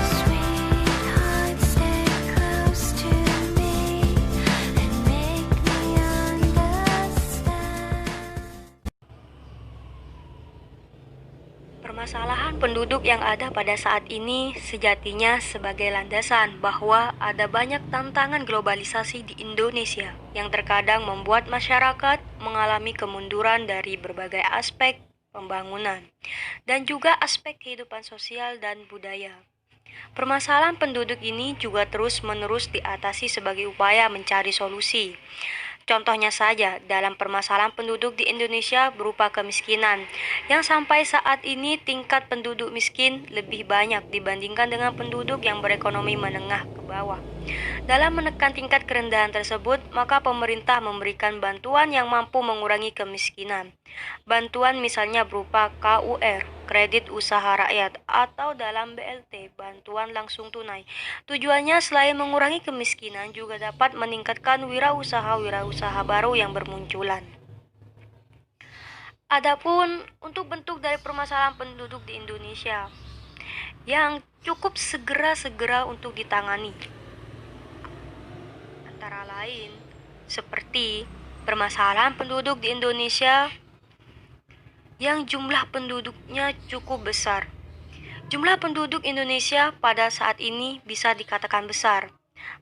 Sweetheart, stay close to me and make me understand. Permasalahan penduduk yang ada pada saat ini sejatinya sebagai landasan bahwa ada banyak tantangan globalisasi di Indonesia yang terkadang membuat masyarakat mengalami kemunduran dari berbagai aspek pembangunan dan juga aspek kehidupan sosial dan budaya. Permasalahan penduduk ini juga terus-menerus diatasi sebagai upaya mencari solusi. Contohnya saja, dalam permasalahan penduduk di Indonesia berupa kemiskinan, yang sampai saat ini tingkat penduduk miskin lebih banyak dibandingkan dengan penduduk yang berekonomi menengah ke bawah. Dalam menekan tingkat kerendahan tersebut, maka pemerintah memberikan bantuan yang mampu mengurangi kemiskinan. Bantuan misalnya berupa KUR, kredit usaha rakyat, atau dalam BLT, bantuan langsung tunai. Tujuannya selain mengurangi kemiskinan juga dapat meningkatkan wirausaha baru yang bermunculan. Adapun untuk bentuk dari permasalahan penduduk di Indonesia yang cukup segera untuk ditangani, antara lain seperti permasalahan penduduk di Indonesia yang jumlah penduduknya cukup besar. Jumlah penduduk Indonesia pada saat ini bisa dikatakan besar.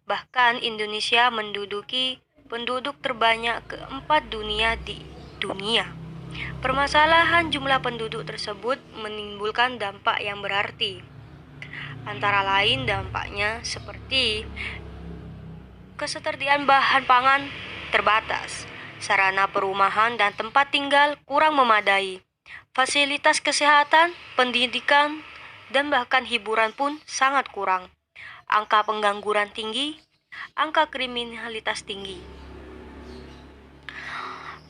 Bahkan Indonesia menduduki penduduk terbanyak keempat dunia di dunia. Permasalahan jumlah penduduk tersebut menimbulkan dampak yang berarti. Antara lain dampaknya seperti ketersediaan bahan pangan terbatas, sarana perumahan dan tempat tinggal kurang memadai, fasilitas kesehatan, pendidikan, dan bahkan hiburan pun sangat kurang. Angka pengangguran tinggi, angka kriminalitas tinggi.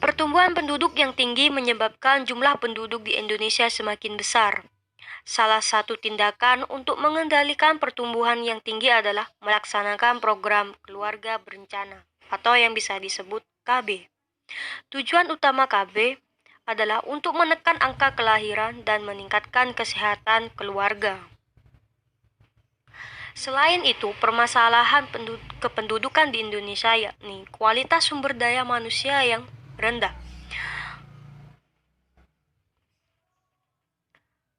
Pertumbuhan penduduk yang tinggi menyebabkan jumlah penduduk di Indonesia semakin besar. Salah satu tindakan untuk mengendalikan pertumbuhan yang tinggi adalah melaksanakan program keluarga berencana atau yang bisa disebut KB. Tujuan utama KB adalah untuk menekan angka kelahiran dan meningkatkan kesehatan keluarga. Selain itu, permasalahan kependudukan di Indonesia yakni kualitas sumber daya manusia yang rendah.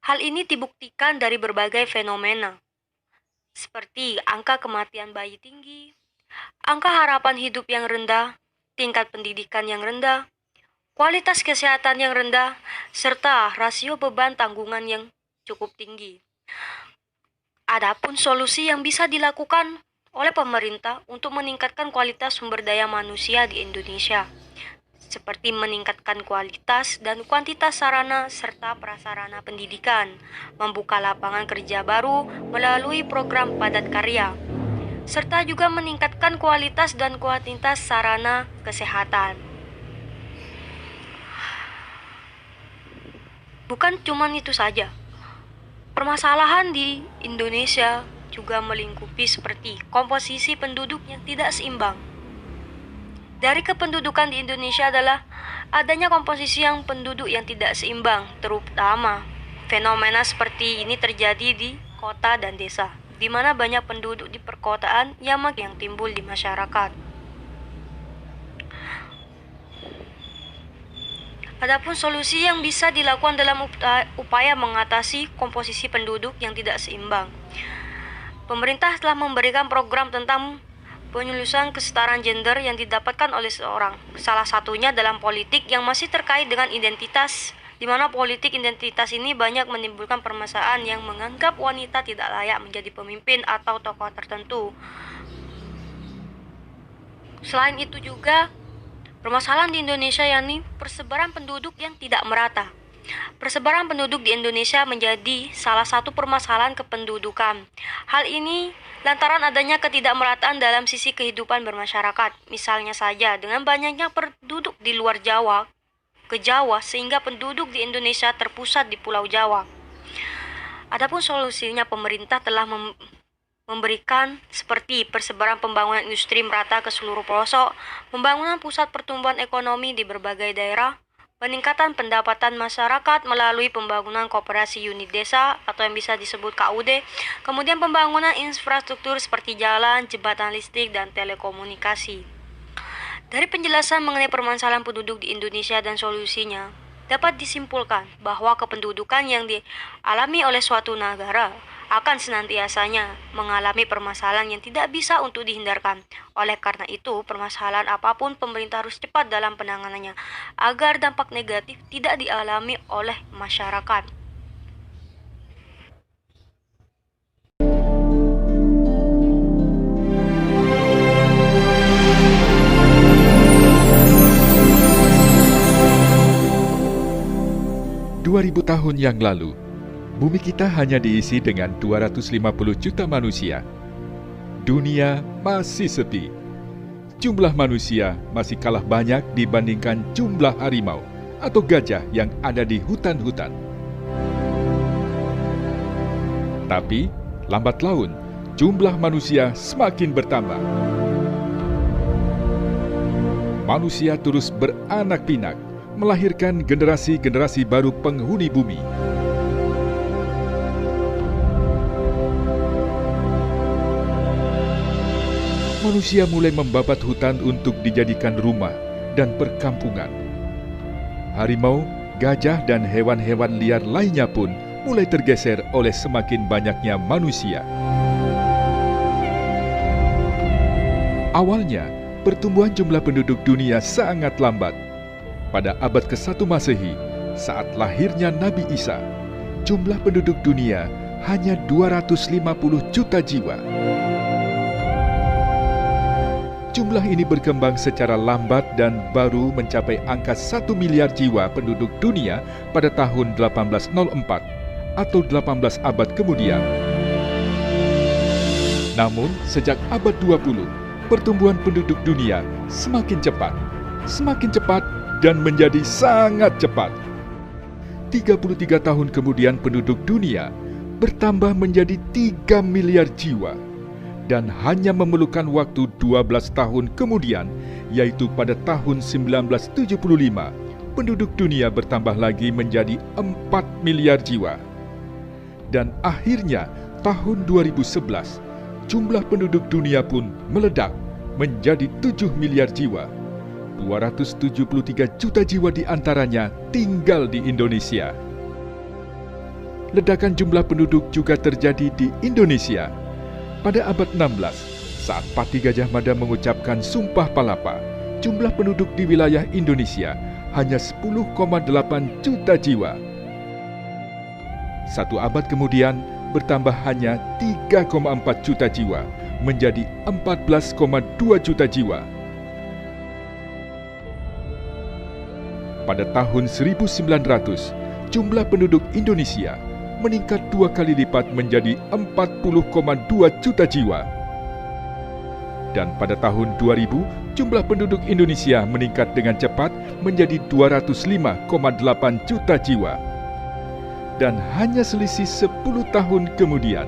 Hal ini dibuktikan dari berbagai fenomena, seperti angka kematian bayi tinggi, angka harapan hidup yang rendah, tingkat pendidikan yang rendah, kualitas kesehatan yang rendah, serta rasio beban tanggungan yang cukup tinggi. Adapun solusi yang bisa dilakukan oleh pemerintah untuk meningkatkan kualitas sumber daya manusia di Indonesia, seperti meningkatkan kualitas dan kuantitas sarana serta prasarana pendidikan, membuka lapangan kerja baru melalui program padat karya, serta juga meningkatkan kualitas dan kuantitas sarana kesehatan. Bukan cuma itu saja. Permasalahan di Indonesia juga melingkupi seperti komposisi penduduk yang tidak seimbang. Dari kependudukan di Indonesia adalah adanya komposisi yang penduduk yang tidak seimbang, terutama fenomena seperti ini terjadi di kota dan desa, di mana banyak penduduk di perkotaan yang timbul di masyarakat. Adapun solusi yang bisa dilakukan dalam upaya mengatasi komposisi penduduk yang tidak seimbang. Pemerintah telah memberikan program tentang penyulusan kesetaraan gender yang didapatkan oleh seorang. Salah satunya dalam politik yang masih terkait dengan identitas, di mana politik identitas ini banyak menimbulkan permasalahan yang menganggap wanita tidak layak menjadi pemimpin atau tokoh tertentu. Selain itu juga, permasalahan di Indonesia yakni persebaran penduduk yang tidak merata. Persebaran penduduk di Indonesia menjadi salah satu permasalahan kependudukan. Hal ini lantaran adanya ketidakmerataan dalam sisi kehidupan bermasyarakat. Misalnya saja dengan banyaknya penduduk di luar Jawa ke Jawa sehingga penduduk di Indonesia terpusat di Pulau Jawa. Adapun solusinya pemerintah telah memberikan seperti persebaran pembangunan industri merata ke seluruh pelosok, pembangunan pusat pertumbuhan ekonomi di berbagai daerah, peningkatan pendapatan masyarakat melalui pembangunan koperasi unit desa atau yang bisa disebut KUD, kemudian pembangunan infrastruktur seperti jalan, jembatan listrik, dan telekomunikasi. Dari penjelasan mengenai permasalahan penduduk di Indonesia dan solusinya, dapat disimpulkan bahwa kependudukan yang dialami oleh suatu negara akan senantiasanya mengalami permasalahan yang tidak bisa untuk dihindarkan. Oleh karena itu, permasalahan apapun pemerintah harus cepat dalam penanganannya agar dampak negatif tidak dialami oleh masyarakat. Ribu tahun yang lalu, bumi kita hanya diisi dengan 250 juta manusia. Dunia masih sepi. Jumlah manusia masih kalah banyak dibandingkan jumlah harimau atau gajah yang ada di hutan-hutan. Tapi, lambat laun, jumlah manusia semakin bertambah. Manusia terus beranak pinak, melahirkan generasi-generasi baru penghuni bumi. Manusia mulai membabat hutan untuk dijadikan rumah dan perkampungan. Harimau, gajah, dan hewan-hewan liar lainnya pun mulai tergeser oleh semakin banyaknya manusia. Awalnya, pertumbuhan jumlah penduduk dunia sangat lambat. Pada abad ke-1 Masehi, saat lahirnya Nabi Isa, jumlah penduduk dunia hanya 250 juta jiwa. Jumlah ini berkembang secara lambat dan baru mencapai angka 1 miliar jiwa penduduk dunia pada tahun 1804 atau 18 abad kemudian. Namun, sejak abad 20, pertumbuhan penduduk dunia semakin cepat dan menjadi sangat cepat. 33 tahun kemudian penduduk dunia bertambah menjadi 3 miliar jiwa. Dan hanya memerlukan waktu 12 tahun kemudian, yaitu pada tahun 1975, penduduk dunia bertambah lagi menjadi 4 miliar jiwa. Dan akhirnya tahun 2011, jumlah penduduk dunia pun meledak menjadi 7 miliar jiwa. 273 juta jiwa di antaranya tinggal di Indonesia. Ledakan jumlah penduduk juga terjadi di Indonesia. Pada abad 16, saat Pati Gajah Mada mengucapkan Sumpah Palapa, jumlah penduduk di wilayah Indonesia hanya 10,8 juta jiwa. Satu abad kemudian, bertambah hanya 3,4 juta jiwa, menjadi 14,2 juta jiwa. Pada tahun 1900, jumlah penduduk Indonesia meningkat 2 kali lipat menjadi 40,2 juta jiwa. Dan pada tahun 2000, jumlah penduduk Indonesia meningkat dengan cepat menjadi 205,8 juta jiwa. Dan hanya selisih 10 tahun kemudian,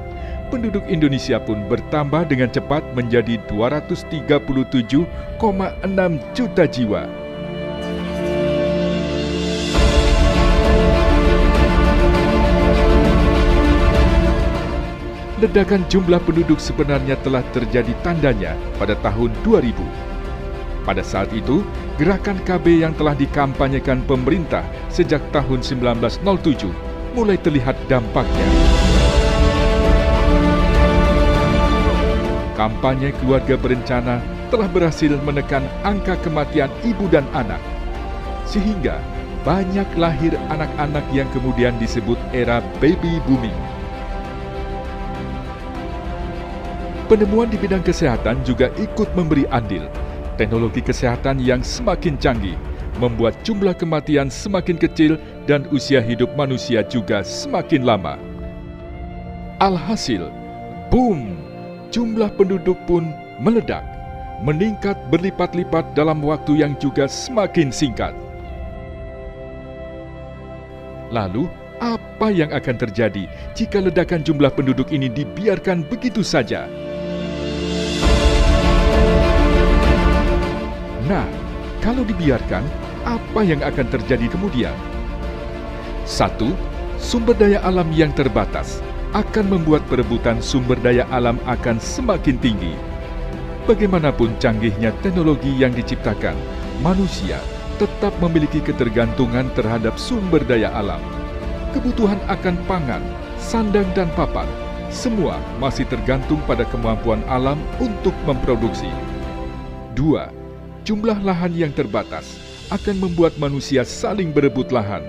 penduduk Indonesia pun bertambah dengan cepat menjadi 237,6 juta jiwa. Ledakan jumlah penduduk sebenarnya telah terjadi tandanya pada tahun 2000. Pada saat itu, gerakan KB yang telah dikampanyekan pemerintah sejak tahun 1907 mulai terlihat dampaknya. Kampanye keluarga berencana telah berhasil menekan angka kematian ibu dan anak, sehingga banyak lahir anak-anak yang kemudian disebut era baby booming. Penemuan di bidang kesehatan juga ikut memberi andil. Teknologi kesehatan yang semakin canggih membuat jumlah kematian semakin kecil dan usia hidup manusia juga semakin lama. Alhasil, boom, jumlah penduduk pun meledak, meningkat berlipat-lipat dalam waktu yang juga semakin singkat. Lalu, apa yang akan terjadi jika ledakan jumlah penduduk ini dibiarkan begitu saja? Nah, kalau dibiarkan, apa yang akan terjadi kemudian? 1. Sumber daya alam yang terbatas akan membuat perebutan sumber daya alam akan semakin tinggi. Bagaimanapun canggihnya teknologi yang diciptakan, manusia tetap memiliki ketergantungan terhadap sumber daya alam. Kebutuhan akan pangan, sandang dan papan, semua masih tergantung pada kemampuan alam untuk memproduksi. 2. Jumlah lahan yang terbatas akan membuat manusia saling berebut lahan.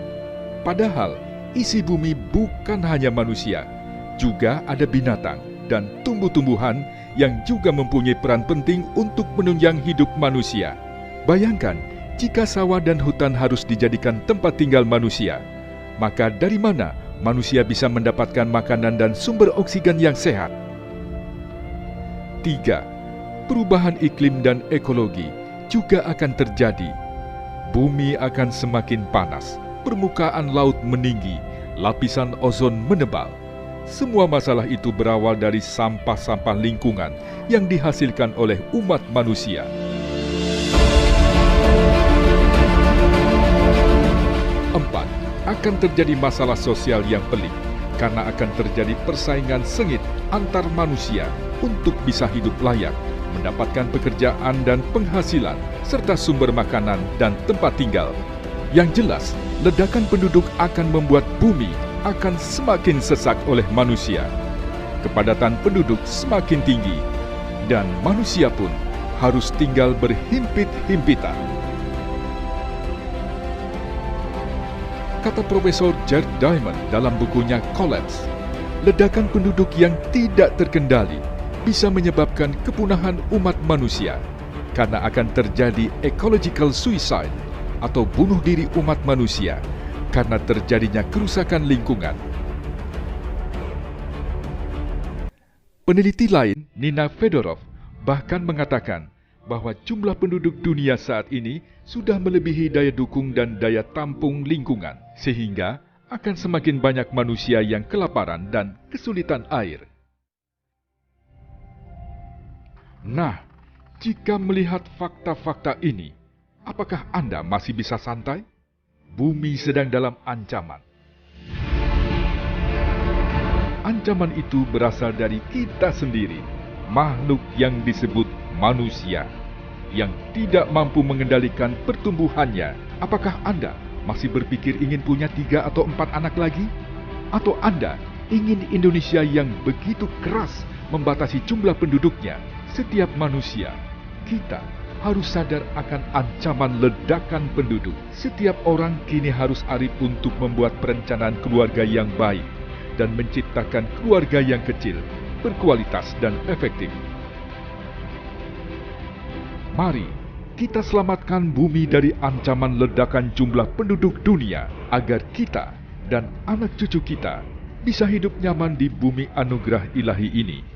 Padahal, isi bumi bukan hanya manusia, juga ada binatang dan tumbuh-tumbuhan yang juga mempunyai peran penting untuk menunjang hidup manusia. Bayangkan, jika sawah dan hutan harus dijadikan tempat tinggal manusia, maka dari mana manusia bisa mendapatkan makanan dan sumber oksigen yang sehat? 3. Perubahan iklim dan ekologi juga akan terjadi. Bumi akan semakin panas, permukaan laut meninggi, lapisan ozon menebal. Semua masalah itu berawal dari sampah-sampah lingkungan yang dihasilkan oleh umat manusia. 4. Akan terjadi masalah sosial yang pelik, karena akan terjadi persaingan sengit antar manusia untuk bisa hidup layak, mendapatkan pekerjaan dan penghasilan, serta sumber makanan dan tempat tinggal. Yang jelas, ledakan penduduk akan membuat bumi akan semakin sesak oleh manusia. Kepadatan penduduk semakin tinggi, dan manusia pun harus tinggal berhimpit-himpitan. Kata Profesor Jared Diamond dalam bukunya Collapse, ledakan penduduk yang tidak terkendali bisa menyebabkan kepunahan umat manusia karena akan terjadi ecological suicide atau bunuh diri umat manusia karena terjadinya kerusakan lingkungan. Peneliti lain, Nina Fedorov, bahkan mengatakan bahwa jumlah penduduk dunia saat ini sudah melebihi daya dukung dan daya tampung lingkungan, sehingga akan semakin banyak manusia yang kelaparan dan kesulitan air. Nah, jika melihat fakta-fakta ini, apakah Anda masih bisa santai? Bumi sedang dalam ancaman. Ancaman itu berasal dari kita sendiri, makhluk yang disebut manusia, yang tidak mampu mengendalikan pertumbuhannya. Apakah Anda masih berpikir ingin punya 3 atau 4 anak lagi? Atau Anda ingin Indonesia yang begitu keras membatasi jumlah penduduknya? Setiap manusia, kita harus sadar akan ancaman ledakan penduduk. Setiap orang kini harus arif untuk membuat perencanaan keluarga yang baik dan menciptakan keluarga yang kecil, berkualitas dan efektif. Mari kita selamatkan bumi dari ancaman ledakan jumlah penduduk dunia agar kita dan anak cucu kita bisa hidup nyaman di bumi anugerah ilahi ini.